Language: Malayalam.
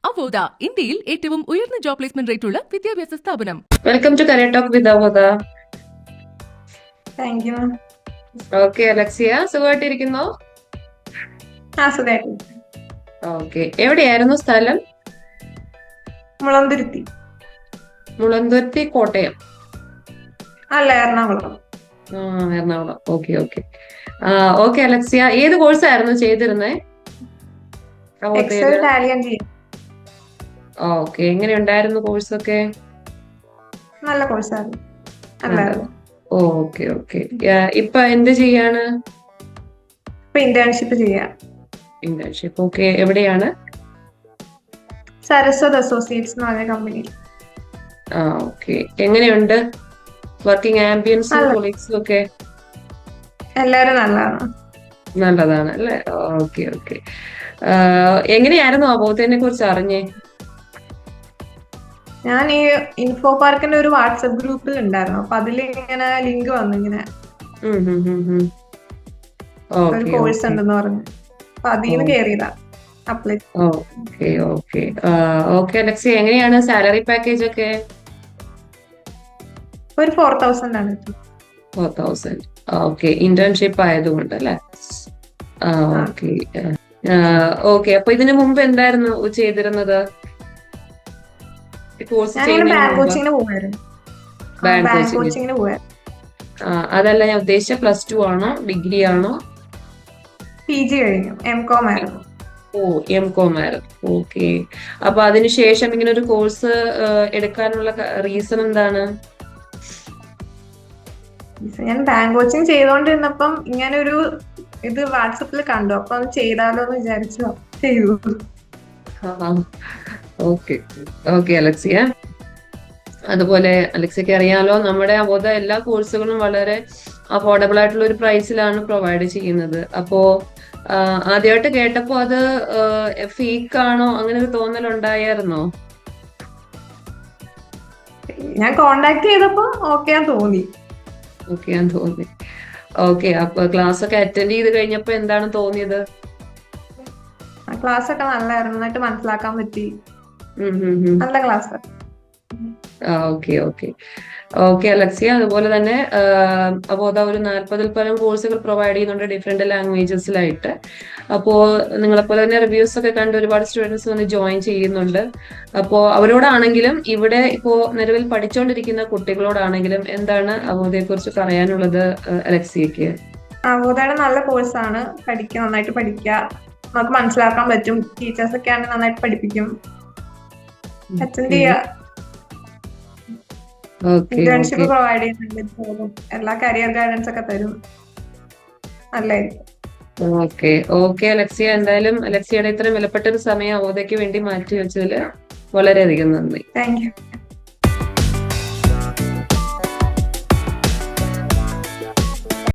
അവോദ ഇന്ത്യയിൽ ഏറ്റവും ഉയർന്ന ജോബ് പ്ലേസ്മെന്റ് റേറ്റുള്ള വിദ്യാഭ്യാസ സ്ഥാപനം. Welcome to career talk with അവോദ. Thank you. ഓക്കെ അലക്സിയ, സുഖമായിട്ടിരിക്കുന്നോ? ഓക്കെ, എവിടെയായിരുന്നു സ്ഥലം? മുളന്തുരുത്തി. മുളന്തുരുത്തി കോട്ടയം? അല്ല, Ernakulam. Ernakulam. Okay okay okay Alexia, ഏത് കോഴ്സായിരുന്നു ചെയ്തിരുന്നേ? ഓക്കെ, എങ്ങനെ ഉണ്ടായിരുന്നു കോഴ്സൊക്കെ? നല്ല കോഴ്സായിരുന്നു. Okay okay. ഇപ്പൊ എന്ത് ചെയ്യാണ്? ഇന്റേൺഷിപ്പ് ചെയ്യാം. ഇന്റേൺഷിപ്പ്. ഓക്കെ, എവിടെയാണ്? സരസ്വത് അസോസിയേറ്റ്സ് എന്ന് പറഞ്ഞ കമ്പനി. ഓക്കെ, എങ്ങനെയുണ്ട് വർക്കിംഗ് ആംബിയൻസും കൊളീഗ്സും ഒക്കെ? എല്ലാരും നല്ലതാണ്. നല്ലതാണ് അല്ലേ? Okay okay. എങ്ങനെയായിരുന്നു അവോധനെ കുറിച്ച് അറിഞ്ഞേ? ഞാൻ ഈ ഇൻഫോ പാർക്കിന്റെ ഒരു വാട്സപ്പ് ഗ്രൂപ്പിൽ ഉണ്ടായിരുന്നു. അപ്പൊ അതിൽ ഇങ്ങനെ ലിങ്ക് വന്നു, ഇങ്ങനെ ഒരു കോഴ്സ് ഉണ്ടെന്ന് പറഞ്ഞു. അപ്പൊ അതിന്ന് കേറിയതാ. Apply. Okay okay okay Alexi, എങ്ങനെയാണ് സാലറി പാക്കേജ് ഒക്കെ? ഒരു 4,000 ആണ്. 4,000. ഓക്കെ, ഇന്റേൺഷിപ്പ് ആയതുകൊണ്ട് അല്ലേ? Okay okay. അപ്പൊ ഇതിനു മുമ്പ് എന്തായിരുന്നു ചെയ്തിരുന്നത്? അതല്ല ഞാൻ ഉദ്ദേശിച്ച, +2 ആണോ ഡിഗ്രി ആണോ? PG കഴിഞ്ഞു, M.Com ആയിരുന്നു. M.Com ആയിരുന്നു. ഓക്കെ, അപ്പൊ അതിനുശേഷം ഇങ്ങനെ ഒരു കോഴ്സ് എടുക്കാനുള്ള റീസൺ എന്താണ്? ഞാൻ ബാങ്ക് കോച്ചിങ് ചെയ്തോണ്ടിരുന്നപ്പം ഇങ്ങനെ ഒരു ഇത് വാട്സപ്പിൽ കണ്ടു. അപ്പൊ അത് ചെയ്താലോ എന്ന് വിചാരിച്ചു ചെയ്തു. ഓക്കെ ഓക്കെ അലക്സിയ, അതുപോലെ അലക്സിക്ക് അറിയാലോ, നമ്മുടെ അവോധ എല്ലാ കോഴ്സുകളും വളരെ അഫോർഡബിൾ ആയിട്ടുള്ള ഒരു പ്രൈസിലാണ് പ്രൊവൈഡ് ചെയ്യുന്നത്. അപ്പോ ആദ്യമായിട്ട് കേട്ടപ്പോ അത് ഫേക്ക് ആണോ അങ്ങനെ ഒരു തോന്നലുണ്ടായിരുന്നോ? ഞാൻ കോണ്ടാക്ട് ചെയ്തപ്പോ ഓക്കെയാന്ന് തോന്നി. ഓക്കെ, അപ്പൊ ക്ലാസ് ഒക്കെ അറ്റൻഡ് ചെയ്ത് കഴിഞ്ഞപ്പോ എന്താണ് തോന്നിയത്? ക്ലാസ് ഒക്കെ നല്ലായിരുന്നു, നന്നായിട്ട് മനസ്സിലാക്കാൻ പറ്റി. നല്ല class. Okay okay okay Alexa, അതുപോലെ തന്നെ അവോധ ഒരു 40-ൽ പരം കോഴ്സുകൾ പ്രൊവൈഡ് ചെയ്യുന്നുണ്ട് ഡിഫറെന്റ് ലാംഗ്വേജസിലായിട്ട്. അപ്പോ നിങ്ങളെപ്പോലെ തന്നെ റിവ്യൂസ് ഒക്കെ കണ്ട് ഒരുപാട് സ്റ്റുഡൻസ് വന്ന് ജോയിൻ ചെയ്യുന്നുണ്ട്. അപ്പോ അവരോടാണെങ്കിലും ഇവിടെ ഇപ്പോ നിലവിൽ പഠിച്ചുകൊണ്ടിരിക്കുന്ന കുട്ടികളോടാണെങ്കിലും എന്താണ് അവോധയെ കുറിച്ച് പറയാനുള്ളത് അലക്സിയക്ക്? അവോധയുടെ നല്ല കോഴ്സാണ്. നന്നായിട്ട് പഠിക്കുക, നമുക്ക് മനസ്സിലാക്കാൻ പറ്റും. ടീച്ചേഴ്സ് ഒക്കെ ആണെങ്കിൽ നന്നായിട്ട് പഠിപ്പിക്കും. അറ്റൻഡ് ചെയ്യുക. ഇന്റേൺഷിപ്പ് പ്രൊവൈഡ് ചെയ്യുന്നുണ്ട്. എല്ലാ കരിയർ ഗൈഡൻസ് ഒക്കെ തരും. നല്ലായിരിക്കും. ഓക്കെ ഓക്കെ അലക്സിയ, എന്തായാലും അലക്സിയുടെ ഇത്രയും വിലപ്പെട്ട ഒരു സമയം അവോധയ്ക്ക് വേണ്ടി മാറ്റി വെച്ചതിൽ വളരെയധികം നന്ദി. Thank you.